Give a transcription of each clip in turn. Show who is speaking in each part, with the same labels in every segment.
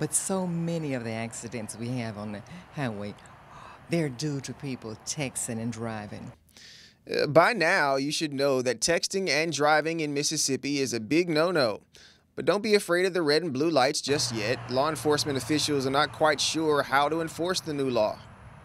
Speaker 1: But so many of the accidents we have on the highway, they're due to people texting and driving.
Speaker 2: By now, you should know that texting and driving in Mississippi is a big no-no. But don't be afraid of the red and blue lights just yet. Law enforcement officials are not quite sure how to enforce the new law.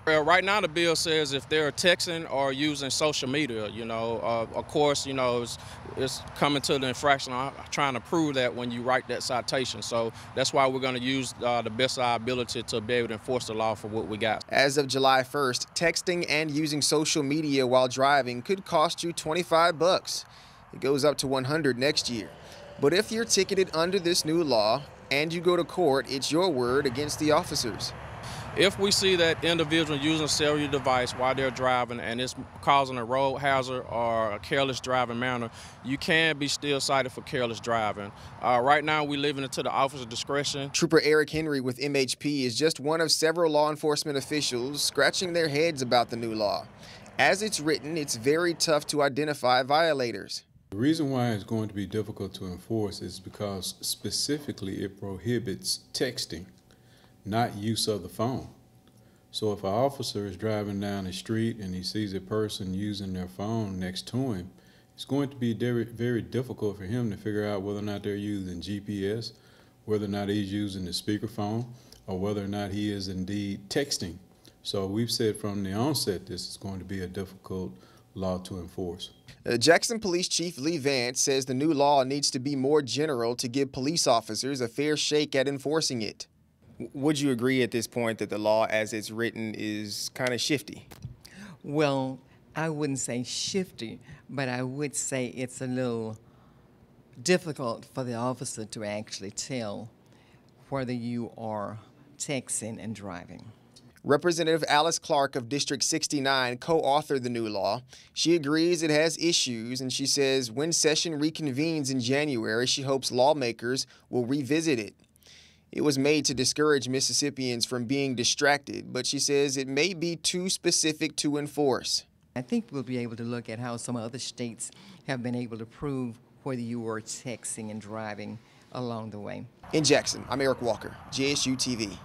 Speaker 3: Well, right now the bill says if they're texting or using social media, of course, it's coming to the infraction. I'm trying to prove that when you write that citation. So that's why we're going to use the best of our ability to be able to enforce the law for what we got.
Speaker 2: As of July 1st, texting and using social media while driving could cost you $25. It goes up to $100 next year. But if you're ticketed under this new law and you go to court, it's your word against the officers.
Speaker 3: If we see that individual using a cellular device while they're driving and it's causing a road hazard or a careless driving manner, you can be still cited for careless driving. Right now, we're leaving it to the officer's discretion.
Speaker 2: Trooper Eric Henry with MHP is just one of several law enforcement officials scratching their heads about the new law. As it's written, it's very tough to identify violators.
Speaker 4: The reason why it's going to be difficult to enforce is because specifically it prohibits texting, not use of the phone. So if an officer is driving down the street and he sees a person using their phone next to him, it's going to be very, very difficult for him to figure out whether or not they're using GPS, whether or not he's using the speakerphone, or whether or not he is indeed texting. So we've said from the onset this is going to be a difficult law to enforce.
Speaker 2: Jackson Police Chief Lee Vance says the new law needs to be more general to give police officers a fair shake at enforcing it. Would you agree at this point that the law as it's written is kind of shifty?
Speaker 1: Well, I wouldn't say shifty, but I would say it's a little difficult for the officer to actually tell whether you are texting and driving.
Speaker 2: Representative Alice Clark of District 69 co-authored the new law. She agrees it has issues, and she says when session reconvenes in January, she hopes lawmakers will revisit it. It was made to discourage Mississippians from being distracted, but she says it may be too specific to enforce.
Speaker 1: I think we'll be able to look at how some other states have been able to prove whether you were texting and driving along the way.
Speaker 2: In Jackson, I'm Eric Walker, JSU-TV.